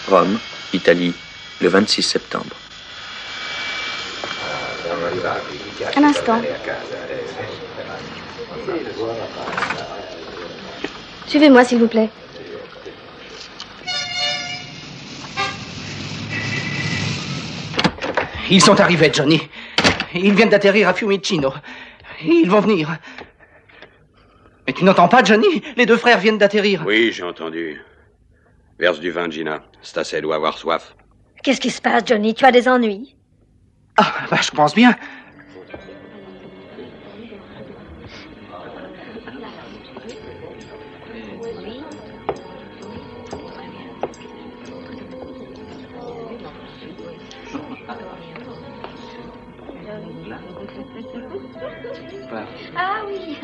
Rome, Italie, le 26 septembre. Un instant. Suivez-moi, s'il vous plaît. Ils sont arrivés, Johnny. Ils viennent d'atterrir à Fiumicino. Ils vont venir. Mais tu n'entends pas, Johnny? Les deux frères viennent d'atterrir. Oui, j'ai entendu. Verse du vin, Gina. Stasset doit avoir soif. Qu'est-ce qui se passe, Johnny? Tu as des ennuis? Ah, bah, je pense bien. Ah oui.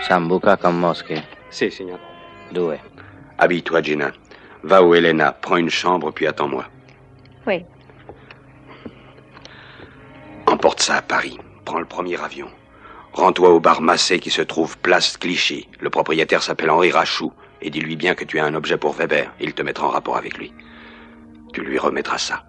Sambuca con mosche. Si, signor. 2. Habille-toi, Gina. Va où Elena, prends une chambre, puis attends-moi. Oui. Emporte ça à Paris. Prends le premier avion. Rends-toi au bar Massé qui se trouve place Clichy. Le propriétaire s'appelle Henri Rachou. Et dis-lui bien que tu as un objet pour Weber. Il te mettra en rapport avec lui. Tu lui remettras ça.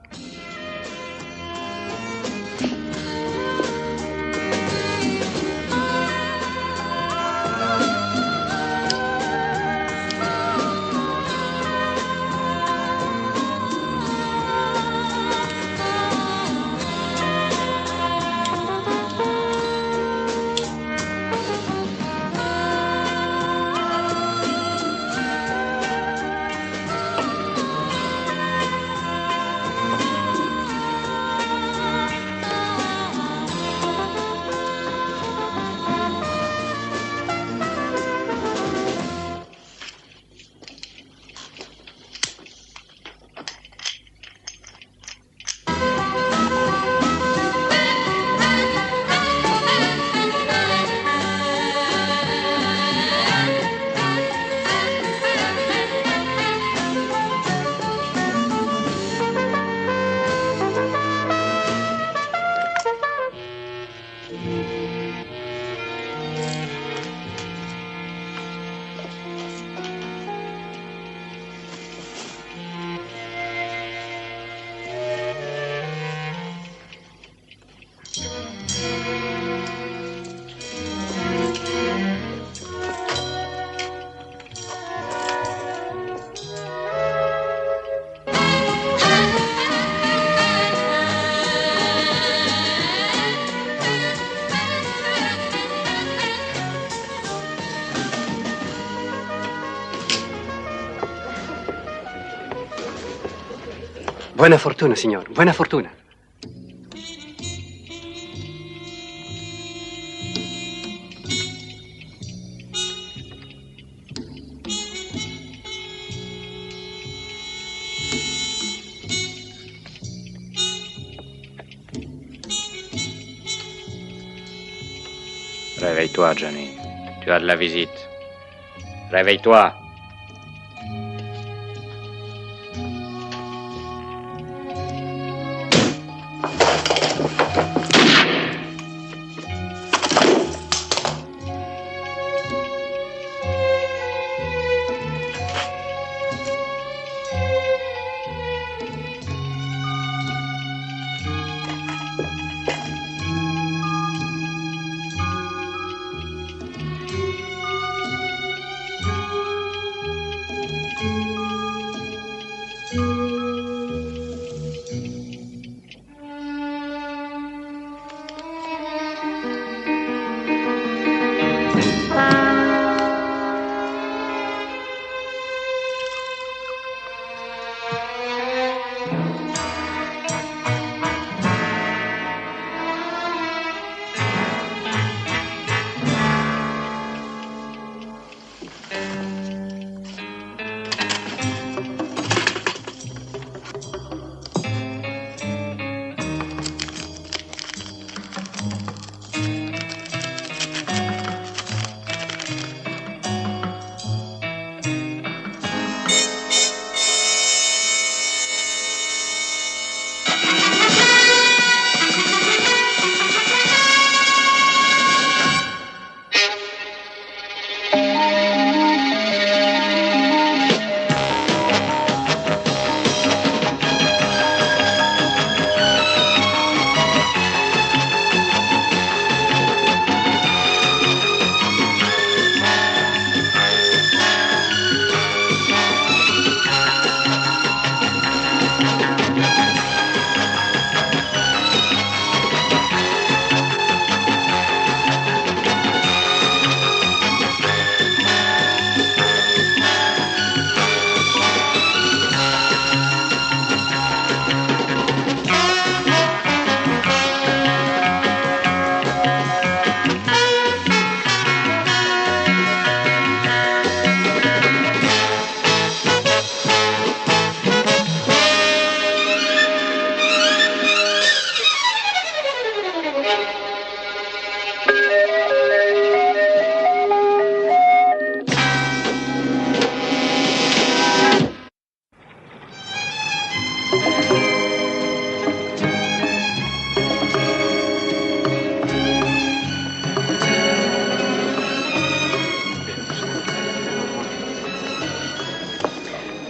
Buona fortuna, signor. Buona fortuna. Réveille-toi, Johnny. Tu as de la visite. Réveille-toi.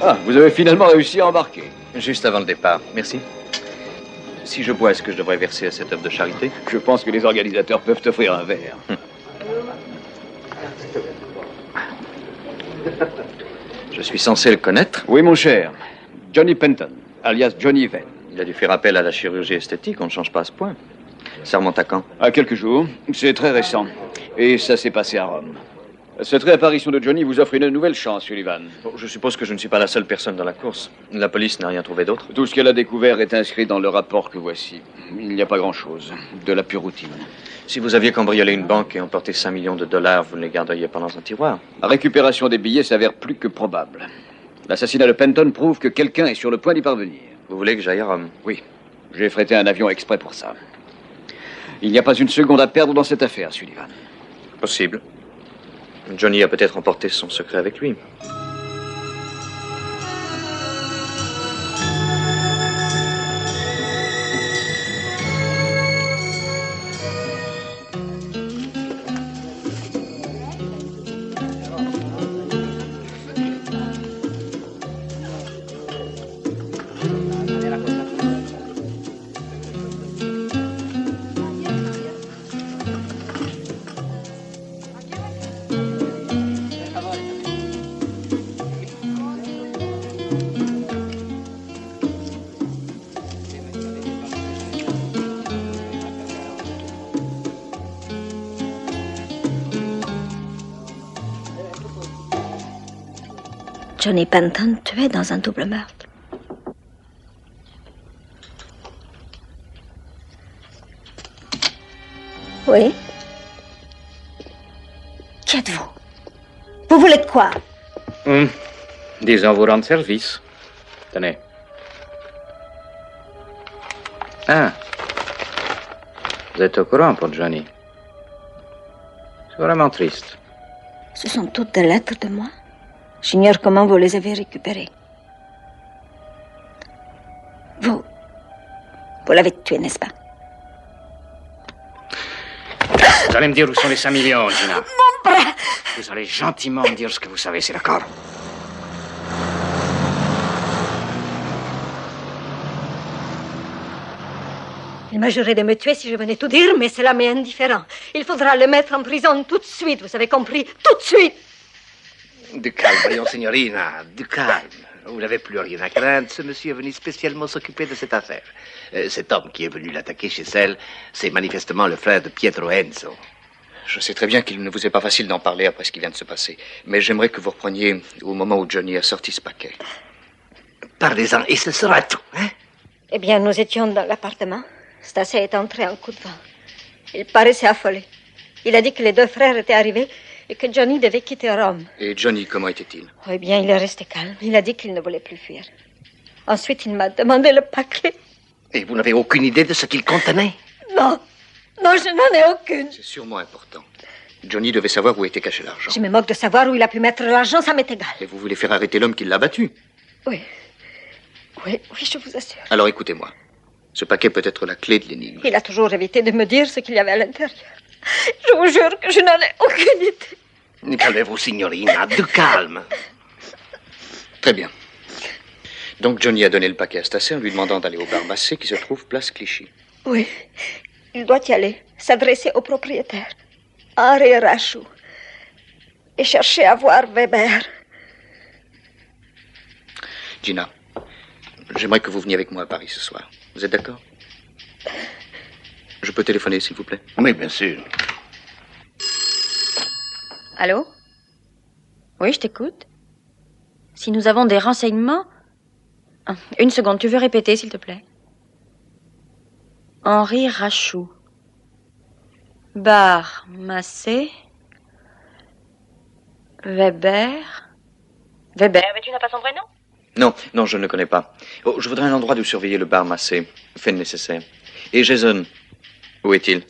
Ah, vous avez finalement réussi à embarquer. Juste avant le départ. Merci. Si je bois, est-ce que je devrais verser à cette œuvre de charité? Je pense que les organisateurs peuvent t'offrir un verre. Je suis censé le connaître? Oui, mon cher. Johnny Penton, alias Johnny Venn. Il a dû faire appel à la chirurgie esthétique, on ne change pas à ce point. Ça remonte à quand? À quelques jours. C'est très récent. Et ça s'est passé à Rome. Cette réapparition de Johnny vous offre une nouvelle chance, Sullivan. Bon, je suppose que je ne suis pas la seule personne dans la course. La police n'a rien trouvé d'autre. Tout ce qu'elle a découvert est inscrit dans le rapport que voici. Il n'y a pas grand-chose. De la pure routine. Si vous aviez cambriolé une banque et emporté 5 millions de dollars, vous ne les garderiez pas dans un tiroir? La récupération des billets s'avère plus que probable. L'assassinat de Penton prouve que quelqu'un est sur le point d'y parvenir. Vous voulez que j'aille à Rome? Oui. J'ai frété un avion exprès pour ça. Il n'y a pas une seconde à perdre dans cette affaire, Sullivan. Possible. Johnny a peut-être emporté son secret avec lui. Johnny Penton tué dans un double meurtre. Oui? Qui êtes-vous? Vous voulez de quoi? Disons vous rendre service. Tenez. Ah. Vous êtes au courant pour Johnny. C'est vraiment triste. Ce sont toutes des lettres de moi. J'ignore comment vous les avez récupérées. Vous l'avez tué, n'est-ce pas? Vous allez me dire où sont les 5 millions, Gina. Mon bras! Vous allez gentiment me dire ce que vous savez, c'est d'accord? Il m'a juré de me tuer si je venais tout dire, mais cela m'est indifférent. Il faudra le mettre en prison tout de suite, vous avez compris? Tout de suite! Du calme, voyons, signorina, du calme. Vous n'avez plus rien à craindre. Ce monsieur est venu spécialement s'occuper de cette affaire. Cet homme qui est venu l'attaquer chez elle, c'est manifestement le frère de Pietro Enzo. Je sais très bien qu'il ne vous est pas facile d'en parler après ce qui vient de se passer. Mais j'aimerais que vous repreniez au moment où Johnny a sorti ce paquet. Parlez-en et ce sera tout, hein? Eh bien, nous étions dans l'appartement. Stassi est entré en coup de vent. Il paraissait affolé. Il a dit que les deux frères étaient arrivés et que Johnny devait quitter Rome. Et Johnny, comment était-il? Eh bien, il est resté calme. Il a dit qu'il ne voulait plus fuir. Ensuite, il m'a demandé le paquet. Et vous n'avez aucune idée de ce qu'il contenait? Non. Non, je n'en ai aucune. C'est sûrement important. Johnny devait savoir où était caché l'argent. Je me moque de savoir où il a pu mettre l'argent, ça m'est égal. Mais vous voulez faire arrêter l'homme qui l'a battu? Oui. Oui, je vous assure. Alors écoutez-moi. Ce paquet peut être la clé de l'énigme. Il a toujours évité de me dire ce qu'il y avait à l'intérieur. Je vous jure que je n'en ai aucune idée. Calmez-vous, signorina, du calme. Très bien. Donc Johnny a donné le paquet à Stassi en lui demandant d'aller au bar Massé qui se trouve place Clichy. Oui. Il doit y aller, s'adresser au propriétaire, Henri Rachou, et chercher à voir Weber. Gina, j'aimerais que vous veniez avec moi à Paris ce soir. Vous êtes d'accord? Je peux téléphoner, s'il vous plaît? Oui, bien sûr. Allô? Oui, je t'écoute. Si nous avons des renseignements... Une seconde, tu veux répéter, s'il te plaît? Henri Rachou. Bar Massé. Weber. Weber, mais tu n'as pas son vrai nom? Non, je ne le connais pas. Oh, je voudrais un endroit d'où surveiller le bar Massé. Fais le nécessaire. Et Jason, où est-il?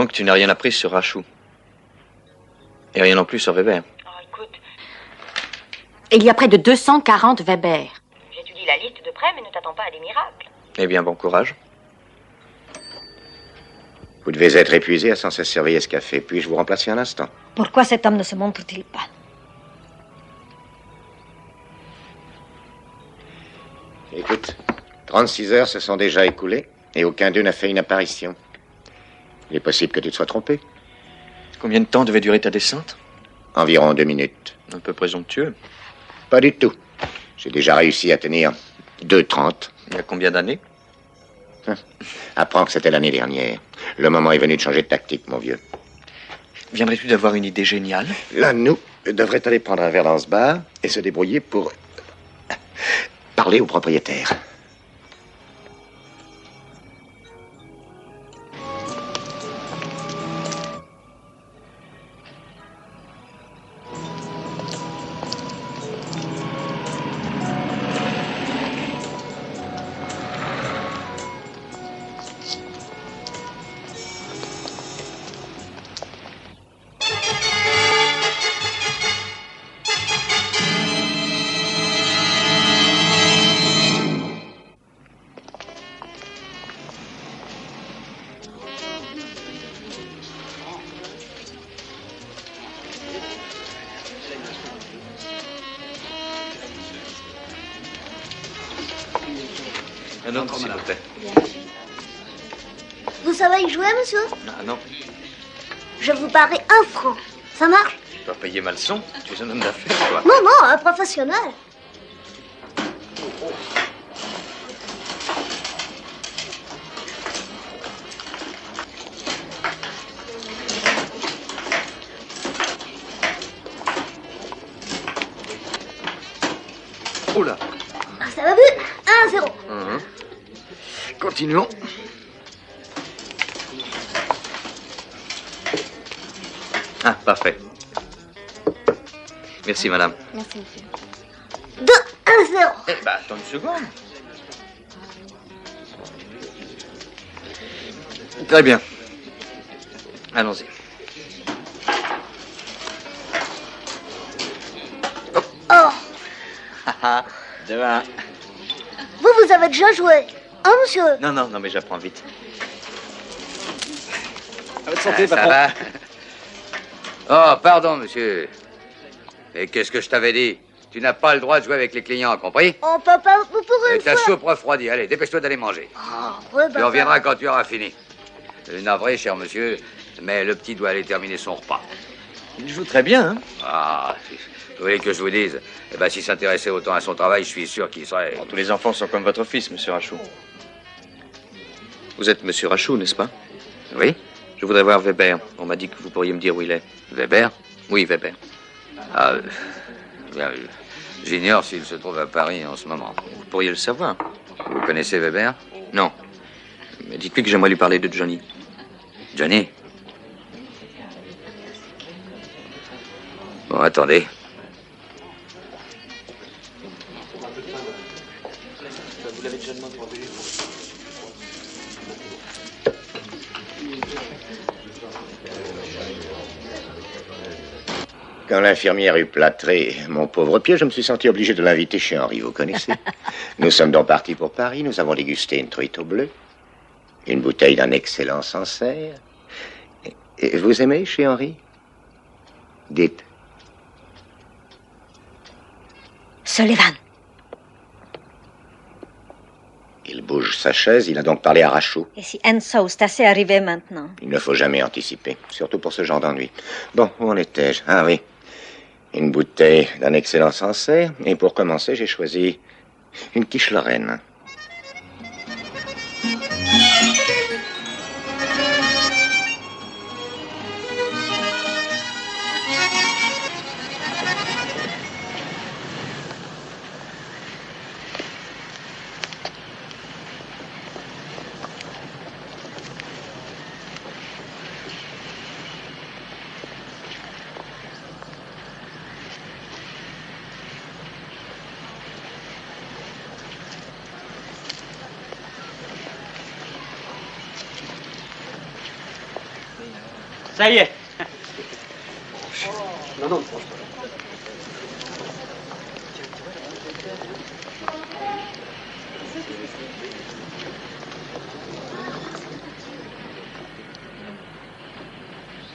Donc, tu n'as rien appris sur Rachou. Et rien non plus sur Weber. Oh, écoute. Il y a près de 240 Weber. J'étudie la liste de près, mais ne t'attends pas à des miracles. Eh bien, bon courage. Vous devez être épuisé à sans cesse surveiller ce café. Puis-je vous remplacer un instant? Pourquoi cet homme ne se montre-t-il pas? Écoute, 36 heures se sont déjà écoulées et aucun d'eux n'a fait une apparition. Il est possible que tu te sois trompé. Combien de temps devait durer ta descente? Environ 2 minutes. Un peu présomptueux. Pas du tout. J'ai déjà réussi à tenir 2:30. Il y a combien d'années? Apprends que c'était l'année dernière. Le moment est venu de changer de tactique, mon vieux. Viendrais-tu d'avoir une idée géniale? L'un de nous devrait aller prendre un verre dans ce bar et se débrouiller pour parler au propriétaire. Un autre, s'il vous plaît. Vous savez y jouer, monsieur? Ah non, Je vous parie 1 franc. Ça marche? tu dois payer ma leçon. Tu es un homme d'affaires, toi. Non, non, un professionnel. Oula. Ça va vu? 1-0. Continuons. Ah, parfait. Merci, madame. Merci, monsieur. 2-1-0. Eh ben, attends une seconde. Très bien. Allons-y. Oh, Haha, 2-1. vous avez déjà joué. Hein, monsieur? Non, non, non, mais j'apprends vite. À votre santé, Ça patron. va? Oh, pardon, monsieur. Et qu'est-ce que je t'avais dit? Tu n'as pas le droit de jouer avec les clients, compris? Oh, papa, vous pourrez Et une ta fois... soupe refroidie. Allez, dépêche-toi d'aller manger. Oh, ouais, Tu reviendras quand tu auras fini. Navré, cher monsieur, mais le petit doit aller terminer son repas. Il joue très bien, hein? Ah, vous voulez que je vous dise? Eh ben, s'il s'intéressait autant à son travail, je suis sûr qu'il serait... Bon, tous les enfants sont comme votre fils, monsieur Rachou. Vous êtes monsieur Rachou, n'est-ce pas? Oui? Je voudrais voir Weber. On m'a dit que vous pourriez me dire où il est. Weber? Oui, Weber. Ah, bien, j'ignore s'il se trouve à Paris en ce moment. Vous pourriez le savoir. Vous connaissez Weber? Non. Mais dites-lui que j'aimerais lui parler de Johnny. Johnny? Bon, attendez. Vous l'avez déjà demandé. Quand l'infirmière eut plâtré mon pauvre pied, je me suis senti obligé de l'inviter chez Henri, vous connaissez. Nous sommes donc partis pour Paris, nous avons dégusté une truite au bleu, une bouteille d'un excellent Sancerre. Et vous aimez chez Henri? Dites. Sullivan. Il bouge sa chaise, il a donc parlé à Rachou. Et si Enso est arrivé maintenant? Il ne faut jamais anticiper, surtout pour ce genre d'ennui. Bon, où en étais-je? Ah oui, une bouteille d'un excellent Sancerre. Et pour commencer, j'ai choisi une quiche Lorraine. Ça y est. Non.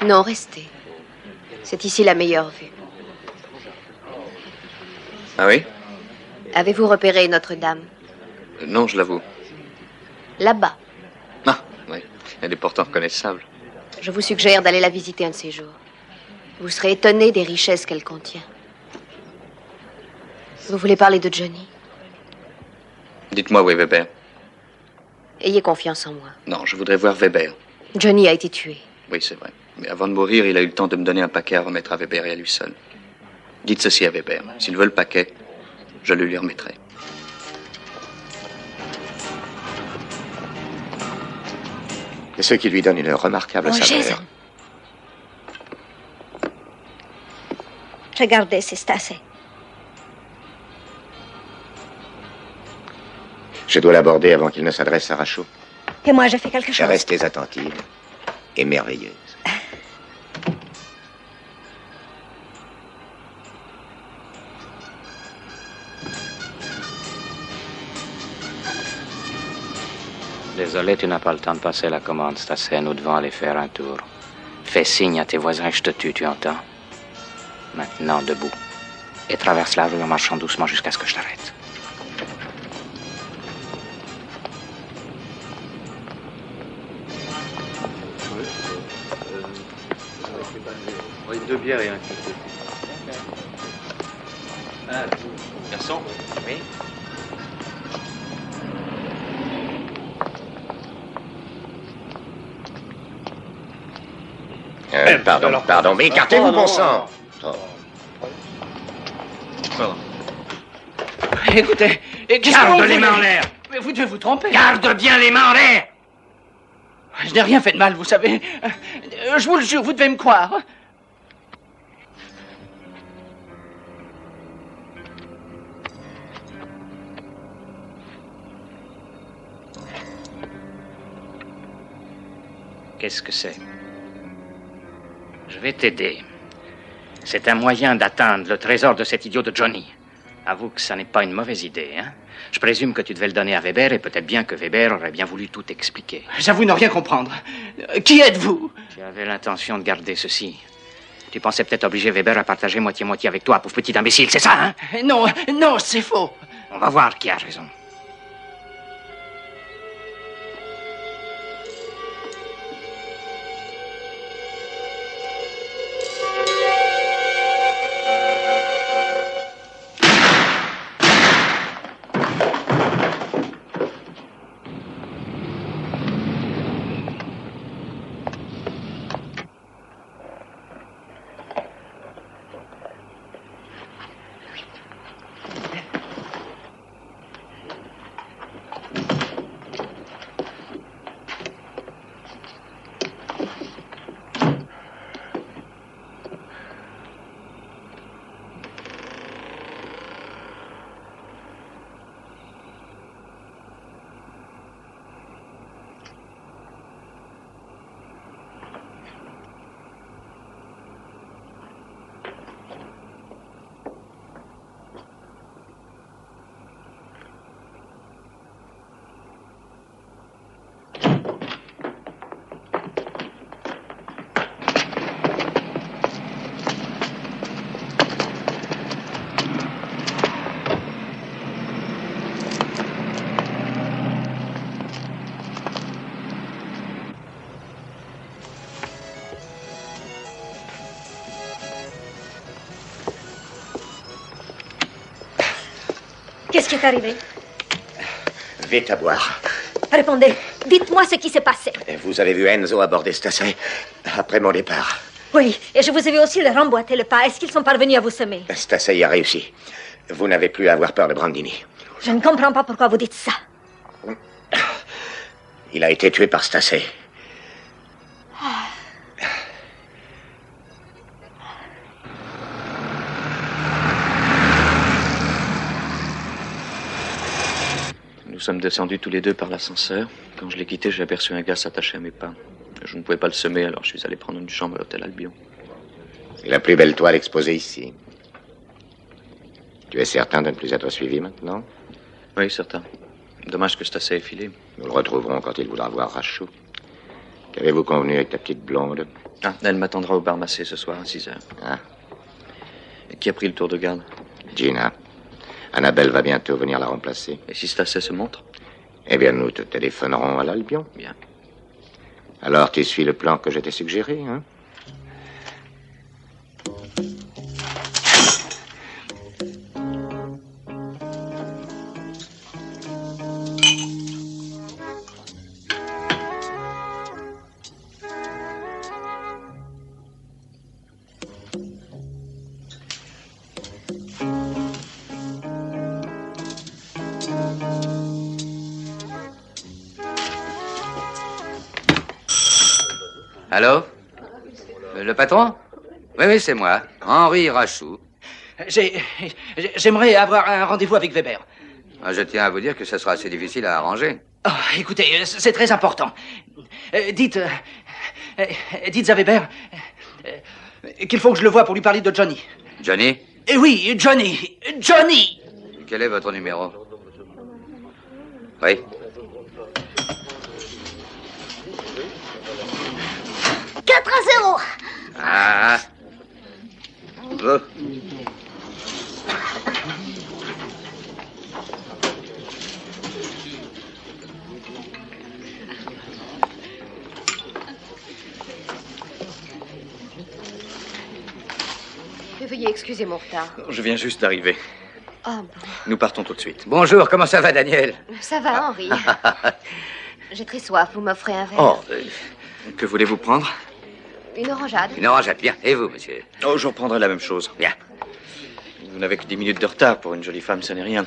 Non, restez. C'est ici la meilleure vue. Ah oui? Avez-vous repéré Notre-Dame? Non, je l'avoue. Là-bas. Ah, oui. Elle est pourtant reconnaissable. Je vous suggère d'aller la visiter un de ces jours. Vous serez étonné des richesses qu'elle contient. Vous voulez parler de Johnny? Dites-moi où est Weber. Ayez confiance en moi. Non, je voudrais voir Weber. Johnny a été tué. Oui, c'est vrai. Mais avant de mourir, il a eu le temps de me donner un paquet à remettre à Weber et à lui seul. Dites ceci à Weber. S'il veut le paquet, je le lui remettrai. Et ce qui lui donne une remarquable saveur. Jason. Regardez, c'est Stacy. Je dois l'aborder avant qu'il ne s'adresse à Rachaud. Et moi, j'ai fait quelque chose. Restez attentive et merveilleuse. Désolé, tu n'as pas le temps de passer la commande, Stacy. Nous devons aller faire un tour. Fais signe à tes voisins, je te tue, tu entends? Maintenant, debout. Et traverse la rue en marchant doucement jusqu'à ce que je t'arrête. Oui, 2 bières et un café. Garçon? Oui? Pardon, mais écartez-vous, bon sang. Écoutez, Garde les mains en l'air. Mais vous devez vous tromper. Garde bien les mains en l'air. Je n'ai rien fait de mal, vous savez. Je vous le jure, vous devez me croire. Qu'est-ce que c'est? Je vais t'aider. C'est un moyen d'atteindre le trésor de cet idiot de Johnny. Avoue que ça n'est pas une mauvaise idée, hein? Je présume que tu devais le donner à Weber et peut-être bien que Weber aurait bien voulu tout expliquer. J'avoue ne rien comprendre. Qui êtes-vous? Tu avais l'intention de garder ceci. Tu pensais peut-être obliger Weber à partager moitié-moitié avec toi, pauvre petit imbécile, c'est ça, hein? Non, c'est faux. On va voir qui a raison. Qu'est-ce qui est arrivé? Vite à boire. Répondez. Dites-moi ce qui s'est passé. Vous avez vu Enzo aborder Stacy après mon départ. Oui, et je vous ai vu aussi leur emboîter le pas. Est-ce qu'ils sont parvenus à vous semer? Stacy a réussi. Vous n'avez plus à avoir peur de Brandini. Je ne comprends pas pourquoi vous dites ça. Il a été tué par Stacy. Nous sommes descendus tous les deux par l'ascenseur. Quand je l'ai quitté, j'ai aperçu un gars s'attacher à mes pas. Je ne pouvais pas le semer, alors je suis allé prendre une chambre à l'hôtel Albion. C'est la plus belle toile exposée ici. Tu es certain de ne plus être suivi maintenant? Oui, certain. Dommage que Stassé ait filé. Nous le retrouverons quand il voudra voir Rachou. Qu'avez-vous convenu avec ta petite blonde? Ah, elle m'attendra au bar Massé ce soir à 6 heures. Ah. Et qui a pris le tour de garde? Gina. Annabelle va bientôt venir la remplacer. Et si Stassé se montre? Eh bien, nous te téléphonerons à l'Albion. Bien. Alors, tu suis le plan que je t'ai suggéré, hein? Allô? Le patron? Oui, c'est moi. Henri Rachou. J'aimerais avoir un rendez-vous avec Weber. Je tiens à vous dire que ce sera assez difficile à arranger. Oh, écoutez, c'est très important. Dites à Weber qu'il faut que je le voie pour lui parler de Johnny. Johnny? Eh oui, Johnny! Johnny! Quel est votre numéro? Oui. 4-0. Ah. Oh. Veuillez excuser mon retard. Je viens juste d'arriver. Ah bon. Nous partons tout de suite. Bonjour, comment ça va, Daniel? Ça va, Henri. J'ai très soif. Vous m'offrez un verre? Oh, que voulez-vous prendre? Une orangeade. Une orangeade, bien. Et vous, monsieur? Oh, je reprendrai la même chose. Bien. Vous n'avez que 10 minutes de retard. Pour une jolie femme, ça n'est rien.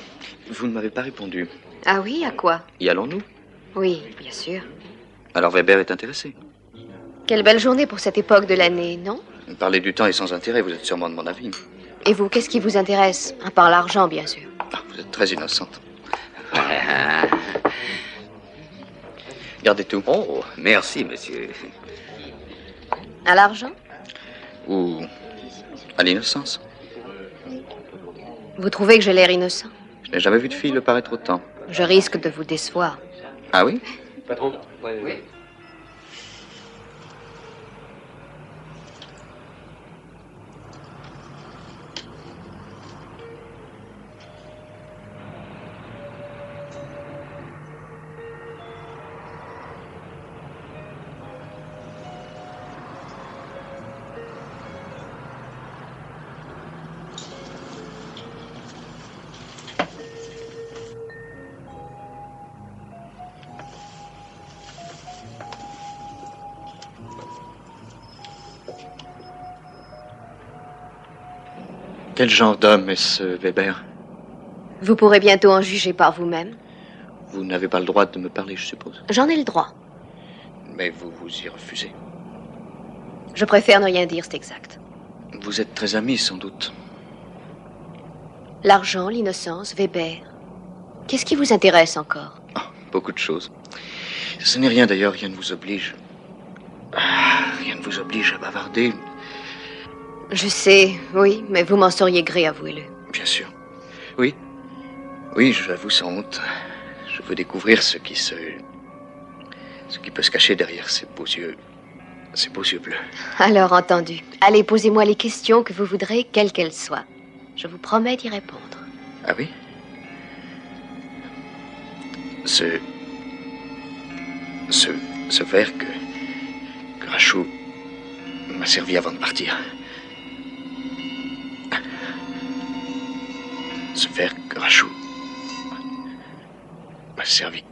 Vous ne m'avez pas répondu. Ah oui, à quoi? Y allons-nous? Oui, bien sûr. Alors Weber est intéressé. Quelle belle journée pour cette époque de l'année, non? Parler du temps est sans intérêt, vous êtes sûrement de mon avis. Et vous, qu'est-ce qui vous intéresse? À part l'argent, bien sûr. Ah, vous êtes très innocente. Gardez tout. Oh, merci, monsieur. À l'argent? Ou à l'innocence. Vous trouvez que j'ai l'air innocent? Je n'ai jamais vu de fille le paraître autant. Je risque de vous décevoir. Ah oui? Patron? Oui. Quel genre d'homme est ce Weber? Vous pourrez bientôt en juger par vous-même. Vous n'avez pas le droit de me parler, je suppose. J'en ai le droit. Mais vous vous y refusez. Je préfère ne rien dire, c'est exact. Vous êtes très amis, sans doute. L'argent, l'innocence, Weber. Qu'est-ce qui vous intéresse encore? Beaucoup de choses. Ce n'est rien d'ailleurs, rien ne vous oblige. Rien ne vous oblige à bavarder. Je sais, oui, mais vous m'en sauriez gré, avouez-le. Bien sûr. Oui. Oui, je l'avoue sans honte. Je veux découvrir ce qui peut se cacher derrière ces beaux yeux bleus. Alors, entendu. Allez, posez-moi les questions que vous voudrez, quelles qu'elles soient. Je vous promets d'y répondre. Ah oui? Ce verre que Rachou m'a servi avant de partir. Ce verre que Rachou m'a servi.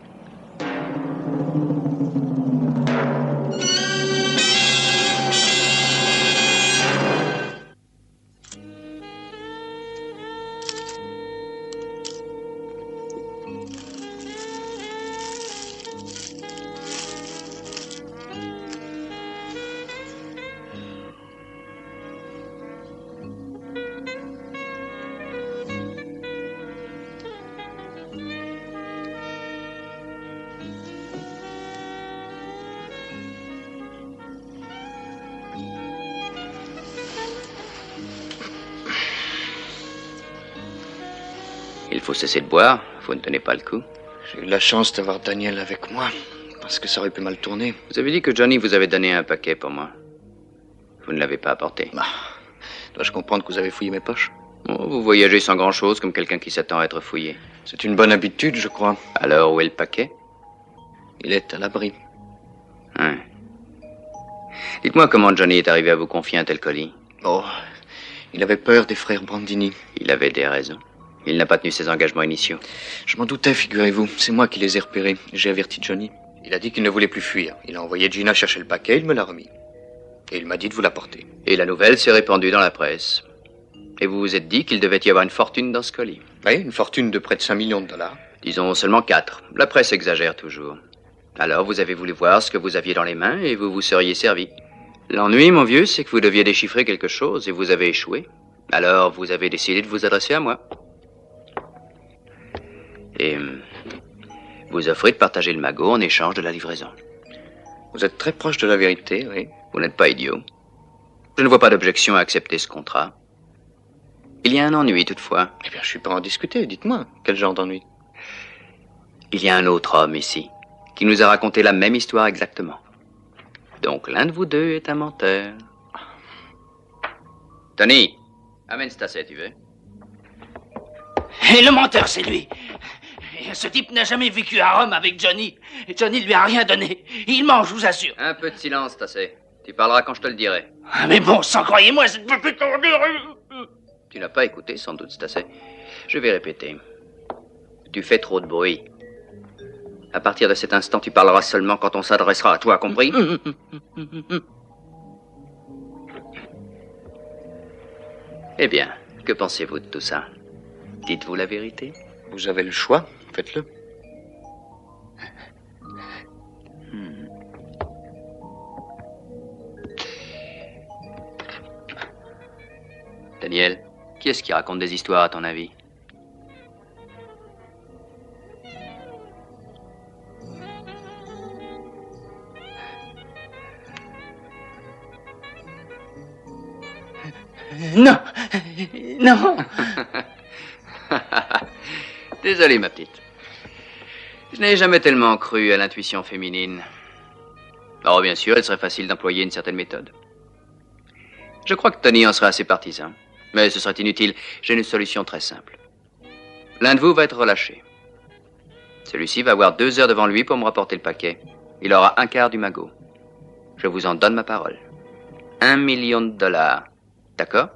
Il faut cesser de boire, vous ne tenez pas le coup. J'ai eu la chance d'avoir Daniel avec moi, parce que ça aurait pu mal tourner. Vous avez dit que Johnny vous avait donné un paquet pour moi. Vous ne l'avez pas apporté. Dois-je comprendre que vous avez fouillé mes poches? Oh, vous voyagez sans grand-chose, comme quelqu'un qui s'attend à être fouillé. C'est une bonne habitude, je crois. Alors, où est le paquet? Il est à l'abri. Hein. Dites-moi comment Johnny est arrivé à vous confier un tel colis. Oh, il avait peur des frères Brandini. Il avait des raisons. Il n'a pas tenu ses engagements initiaux. Je m'en doutais, figurez-vous. C'est moi qui les ai repérés. J'ai averti Johnny. Il a dit qu'il ne voulait plus fuir. Il a envoyé Gina chercher le paquet, il me l'a remis. Et il m'a dit de vous l'apporter. Et la nouvelle s'est répandue dans la presse. Et vous vous êtes dit qu'il devait y avoir une fortune dans ce colis. Oui, une fortune de près de 5 millions de dollars. Disons seulement 4. La presse exagère toujours. Alors vous avez voulu voir ce que vous aviez dans les mains et vous vous seriez servi. L'ennui, mon vieux, c'est que vous deviez déchiffrer quelque chose et vous avez échoué. Alors vous avez décidé de vous adresser à moi. Et vous offrez de partager le magot en échange de la livraison. Vous êtes très proche de la vérité, oui. Vous n'êtes pas idiot. Je ne vois pas d'objection à accepter ce contrat. Il y a un ennui, toutefois. Eh bien, je suis pas en discuter. Dites-moi, quel genre d'ennui? Il y a un autre homme ici, qui nous a raconté la même histoire exactement. Donc l'un de vous deux est un menteur. Tony, amène ce tasset, tu veux? Et le menteur, c'est lui. Ce type n'a jamais vécu à Rome avec Johnny. Johnny lui a rien donné. Il ment, je vous assure. Un peu de silence, tasset. Tu parleras quand je te le dirai. Mais bon sang, croyez-moi, c'est plus dur. Tu n'as pas écouté, sans doute, Stacy. Je vais répéter. Tu fais trop de bruit. À partir de cet instant, tu parleras seulement quand on s'adressera à toi, compris? Eh bien, que pensez-vous de tout ça? Dites-vous la vérité? Vous avez le choix, faites-le. Daniel, qui est-ce qui raconte des histoires, à ton avis? Non, non. Désolé, ma petite. Je n'ai jamais tellement cru à l'intuition féminine. Oh, bien sûr, il serait facile d'employer une certaine méthode. Je crois que Tony en serait assez partisan. Mais ce serait inutile. J'ai une solution très simple. L'un de vous va être relâché. Celui-ci va avoir 2 heures devant lui pour me rapporter le paquet. Il aura un quart du magot. Je vous en donne ma parole. 1 million de dollars. D'accord?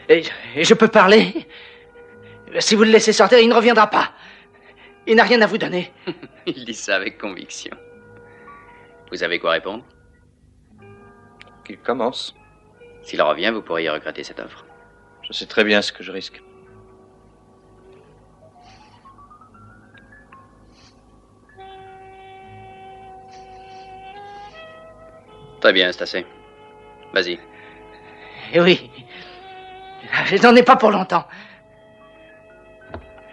Et je peux parler? Si vous le laissez sortir, il ne reviendra pas. Il n'a rien à vous donner. Il dit ça avec conviction. Vous avez quoi répondre? Qu'il commence. S'il revient, vous pourriez regretter cette offre. Je sais très bien ce que je risque. Très bien, c'est assez. Vas-y. Eh oui. Je n'en ai pas pour longtemps.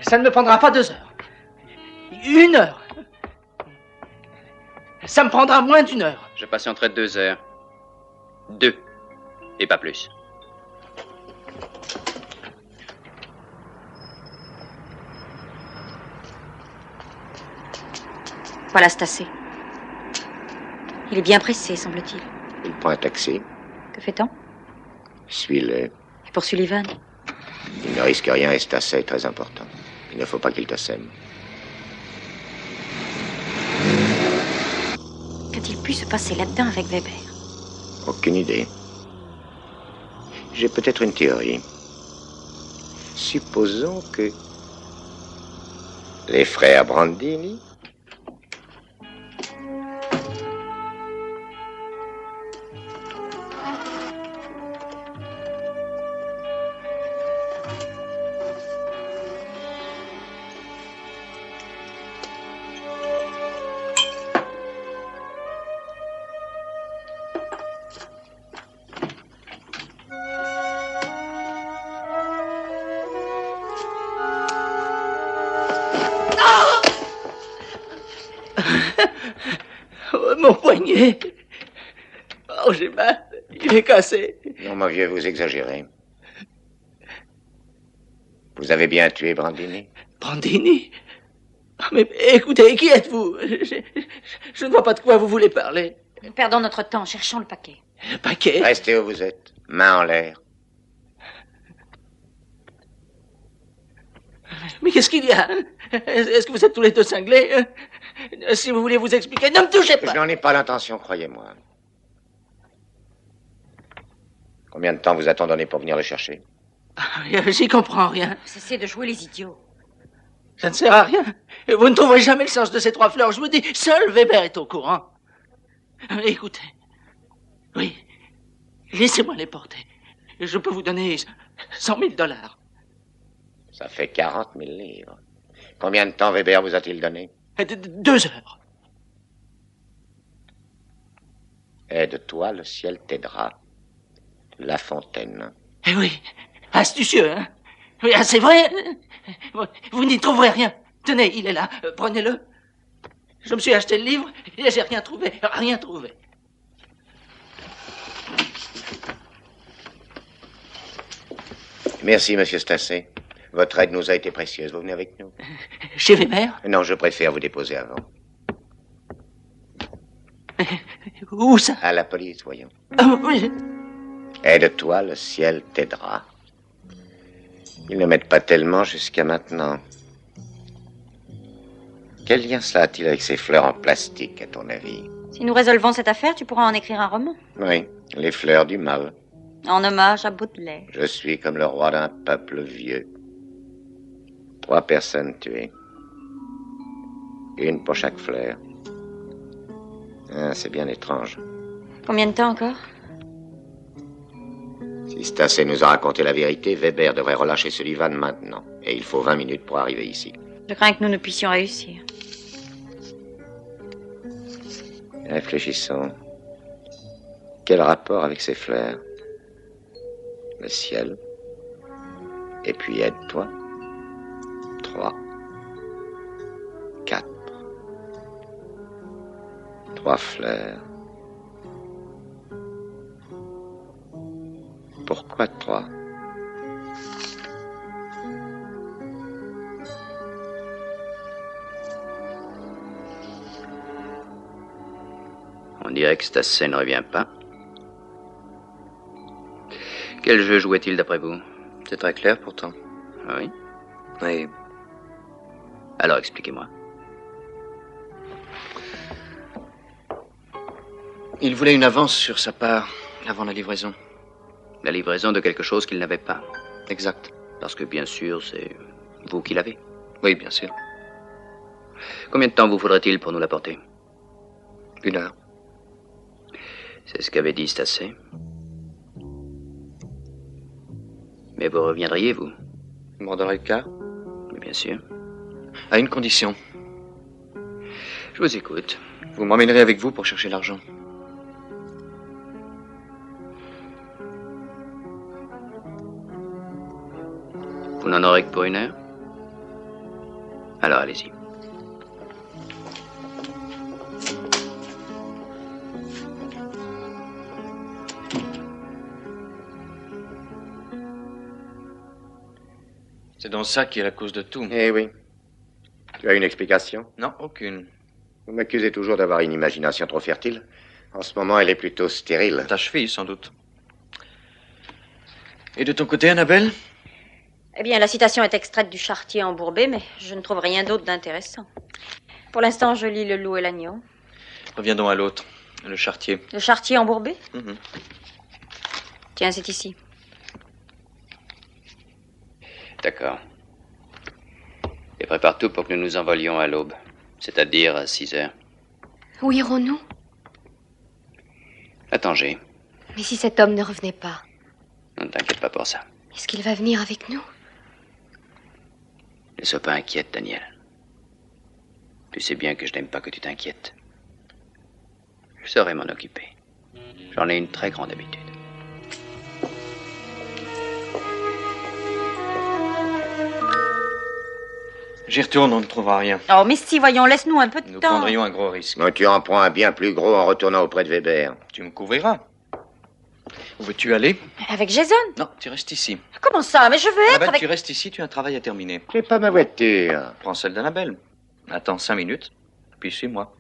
Ça ne me prendra pas 2 heures. 1 heure. Ça me prendra moins d'1 heure. Je patienterai 2 heures. 2. Et pas plus. Voilà Stacy. Il est bien pressé, semble-t-il. Il prend un taxi. Que fait-on? Suis-le. Et pour Sullivan? Il ne risque rien et c'est assez très important. Il ne faut pas qu'il te sème. Qu'a-t-il pu se passer là-dedans avec Weber? Aucune idée. J'ai peut-être une théorie. Supposons que les frères Brandini Mon poignet. Oh, j'ai mal. Il est cassé. Non, mon vieux, vous exagérez. Vous avez bien tué Brandini? Brandini? Mais écoutez, qui êtes-vous? Je ne vois pas de quoi vous voulez parler. Perdons notre temps, cherchons le paquet. Le paquet? Restez où vous êtes, main en l'air. Mais qu'est-ce qu'il y a? Est-ce que vous êtes tous les deux cinglés? Si vous voulez vous expliquer, ne me touchez pas. Je n'en ai pas l'intention, croyez-moi. Combien de temps vous a-t-on donné pour venir le chercher? J'y comprends rien. Cessez de jouer les idiots. Ça ne sert à rien. Vous ne trouverez jamais le sens de ces 3 fleurs. Je vous dis, seul Weber est au courant. Écoutez. Oui. Laissez-moi les porter. Je peux vous donner 100 000 $. Ça fait 40 000 livres. Combien de temps Weber vous a-t-il donné? 2 heures. Aide-toi, le ciel t'aidera. La Fontaine. Eh oui, astucieux, hein? Oui, c'est vrai. Vous n'y trouverez rien. Tenez, il est là. Prenez-le. Je me suis acheté le livre et j'ai rien trouvé. Rien trouvé. Merci, monsieur Stassé. Votre aide nous a été précieuse. Vous venez avec nous? Chez Weber? Non, je préfère vous déposer avant. Où ça? À la police, voyons. Oui. Aide-toi, le ciel t'aidera. Ils ne m'aident pas tellement jusqu'à maintenant. Quel lien cela a-t-il avec ces fleurs en plastique, à ton avis? Si nous résolvons cette affaire, tu pourras en écrire un roman. Oui, les fleurs du mal. En hommage à Baudelaire. Je suis comme le roi d'un peuple vieux. 3 personnes tuées. 1 pour chaque fleur. Ah, c'est bien étrange. Combien de temps encore? Si Stassé nous a raconté la vérité, Weber devrait relâcher Sullivan maintenant. Et il faut 20 minutes pour arriver ici. Je crains que nous ne puissions réussir. Réfléchissons. Quel rapport avec ces fleurs? Le ciel. Et puis aide-toi. 3. 4. 3 fleurs. Pourquoi 3? On dirait que Stassé ne revient pas. Quel jeu jouait-il d'après vous? C'est très clair pourtant. Ah oui? Oui. Alors expliquez-moi. Il voulait une avance sur sa part avant la livraison. La livraison de quelque chose qu'il n'avait pas. Exact. Parce que bien sûr, c'est vous qui l'avez. Oui, bien sûr. Combien de temps vous faudrait-il pour nous l'apporter? 1 heure. C'est ce qu'avait dit Stassé. Mais vous reviendriez, vous? Vous m'en donnerez le quart? Mais bien sûr. À une condition. Je vous écoute. Vous m'emmènerez avec vous pour chercher l'argent. Vous n'en aurez que pour 1 heure? Alors allez-y. C'est donc ça qui est la cause de tout. Eh oui. Tu as une explication? Non, aucune. Vous m'accusez toujours d'avoir une imagination trop fertile. En ce moment, elle est plutôt stérile. Ta cheville, sans doute. Et de ton côté, Annabelle? Eh bien, la citation est extraite du Chartier embourbé, mais je ne trouve rien d'autre d'intéressant. Pour l'instant, je lis Le Loup et l'Agneau. Reviens donc à l'autre, le Chartier. Le Chartier embourbé? Mhm. Tiens, c'est ici. D'accord. Et prépare tout pour que nous nous envolions à l'aube. C'est-à-dire à 6 heures. Où irons-nous? À Tanger. Mais si cet homme ne revenait pas, Ne t'inquiète pas pour ça. est-ce qu'il va venir avec nous? Ne sois pas inquiète, Daniel. Tu sais bien que je n'aime pas que tu t'inquiètes. Je saurai m'en occuper. J'en ai une très grande habitude. J'y retourne, on ne trouvera rien. Oh, mais si, voyons, laisse-nous un peu de Nous temps. prendrions un gros risque. Mais tu en prends un bien plus gros en retournant auprès de Weber. Tu me couvriras. Où veux-tu aller? Avec Jason. Non, tu restes ici. Comment ça? Mais je veux être Annabelle, avec... tu restes ici, tu as un travail à terminer. J'ai pas ma voiture. Prends celle d'Annabelle. Attends 5 minutes, puis suis-moi.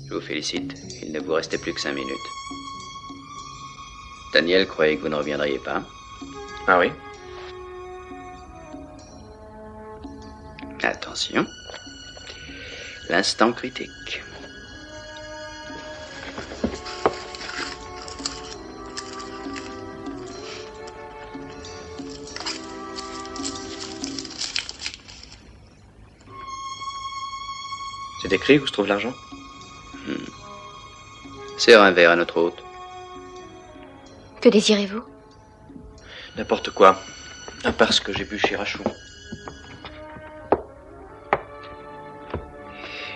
Je vous félicite. Il ne vous restait plus que 5 minutes. Daniel croyait que vous ne reviendriez pas. Ah oui? Attention. L'instant critique. C'est écrit où se trouve l'argent? Serre un verre à notre hôte. Que désirez-vous? N'importe quoi. À part ce que j'ai bu chez Rachou.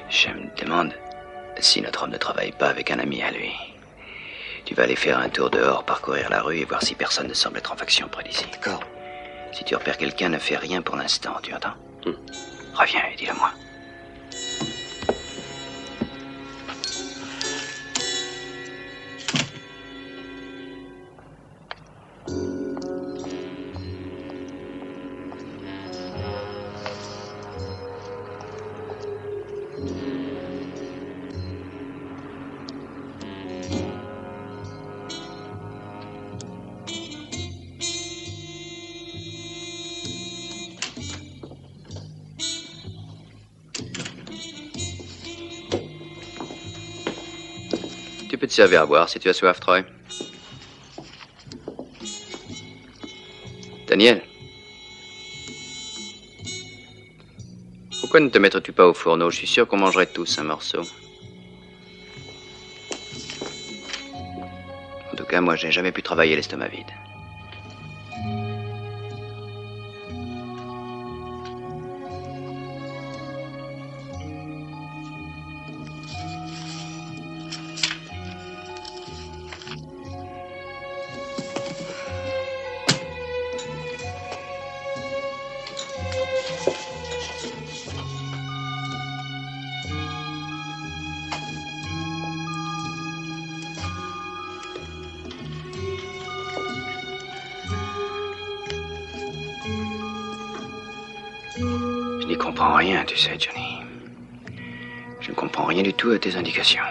Je me demande si notre homme ne travaille pas avec un ami à lui. Tu vas aller faire un tour dehors, parcourir la rue et voir si personne ne semble être en faction près d'ici. D'accord. Si tu repères quelqu'un, ne fais rien pour l'instant, tu entends? Reviens et dis-le moi. Tu peux te servir à boire si tu as soif, Troy. Daniel. Pourquoi ne te mettrais-tu pas au fourneau? Je suis sûr qu'on mangerait tous un morceau. En tout cas, moi, j'ai jamais pu travailler l'estomac vide. Je n'y comprends rien, tu sais, Johnny. Je ne comprends rien du tout à tes indications.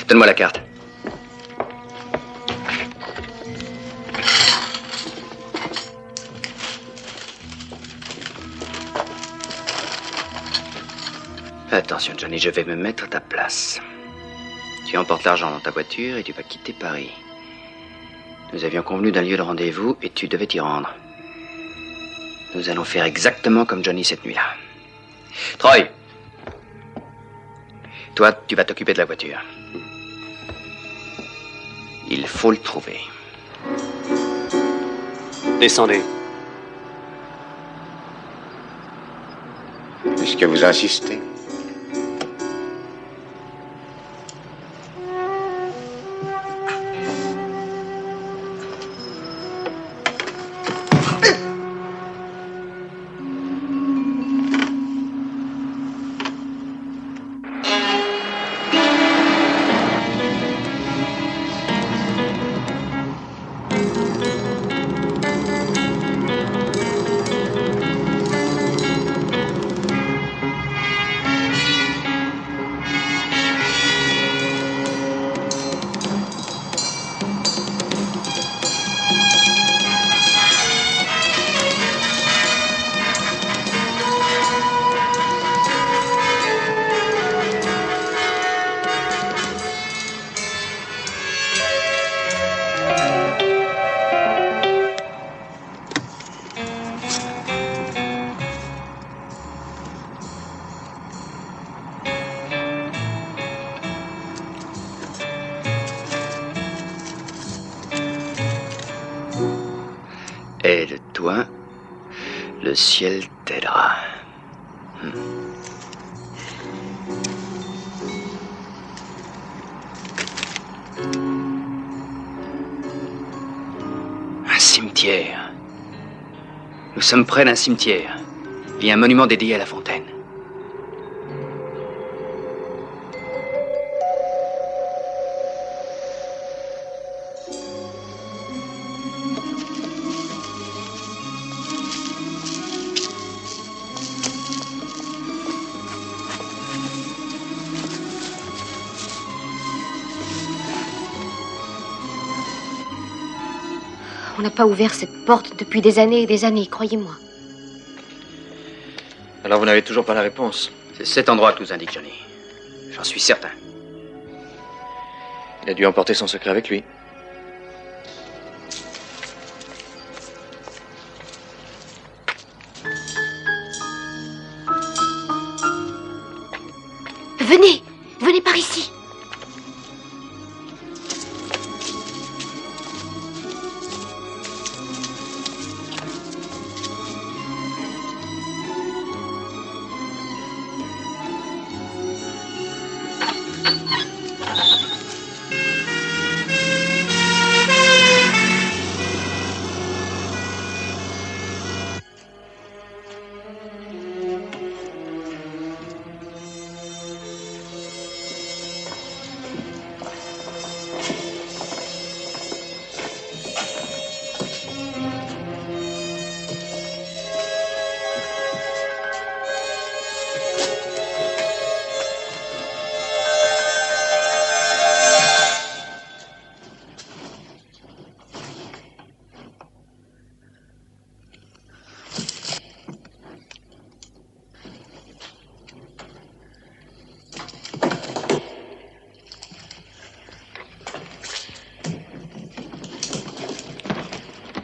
Donne-moi la carte. Attention, Johnny, je vais me mettre à ta place. Tu emportes l'argent dans ta voiture et tu vas quitter Paris. Nous avions convenu d'un lieu de rendez-vous et tu devais t'y rendre. Nous allons faire exactement comme Johnny cette nuit-là. Troy! Toi, tu vas t'occuper de la voiture. Il faut le trouver. Descendez. Puisque vous insistez. Toi, le ciel t'aidera. Un cimetière. Nous sommes près d'un cimetière. Il y a un monument dédié à La Fontaine. On n'a pas ouvert cette porte depuis des années, croyez-moi. Alors vous n'avez toujours pas la réponse? C'est cet endroit que nous indique Johnny. J'en suis certain. Il a dû emporter son secret avec lui. Venez, venez par ici.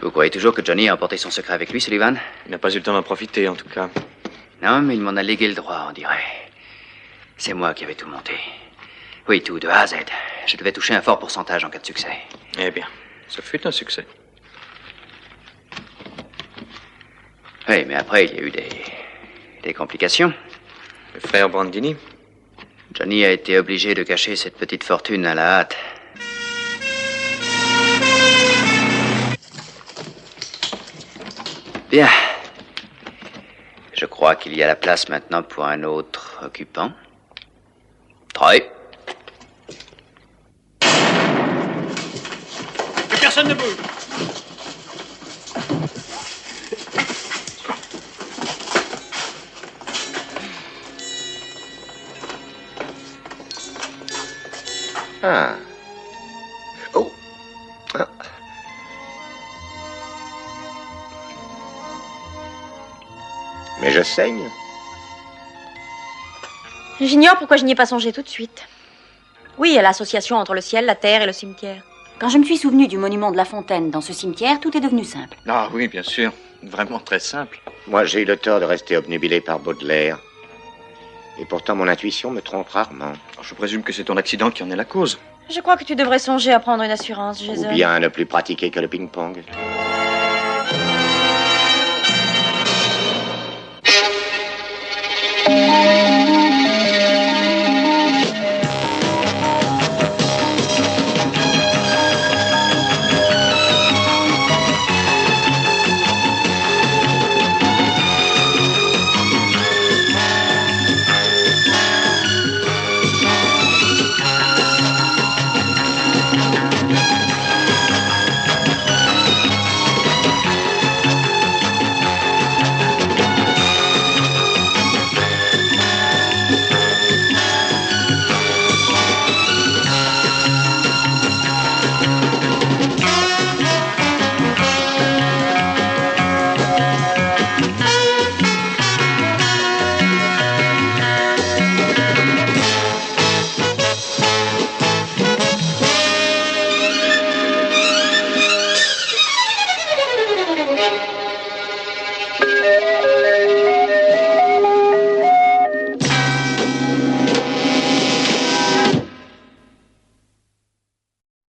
Vous croyez toujours que Johnny a emporté son secret avec lui, Sullivan? Il n'a pas eu le temps d'en profiter, en tout cas. Non, mais il m'en a légué le droit, on dirait. C'est moi qui avais tout monté. Oui, tout, de A à Z. Je devais toucher un fort pourcentage en cas de succès. Eh bien, ce fut un succès. Oui, mais après, il y a eu des complications. Le frère Brandini? Johnny a été obligé de cacher cette petite fortune à la hâte. Bien. Je crois qu'il y a la place maintenant pour un autre occupant. Troy. Que personne ne bouge. Ah. Oh. Ah. Mais je saigne. J'ignore pourquoi je n'y ai pas songé tout de suite. Oui, à l'association entre le ciel, la terre et le cimetière. Quand je me suis souvenu du monument de La Fontaine dans ce cimetière, tout est devenu simple. Ah oui, bien sûr. Vraiment très simple. Moi, j'ai eu le tort de rester obnubilé par Baudelaire. Et pourtant, mon intuition me trompe rarement. Alors, je présume que c'est ton accident qui en est la cause. Je crois que tu devrais songer à prendre une assurance, Jason. Ou bien à ne plus pratiquer que le ping-pong.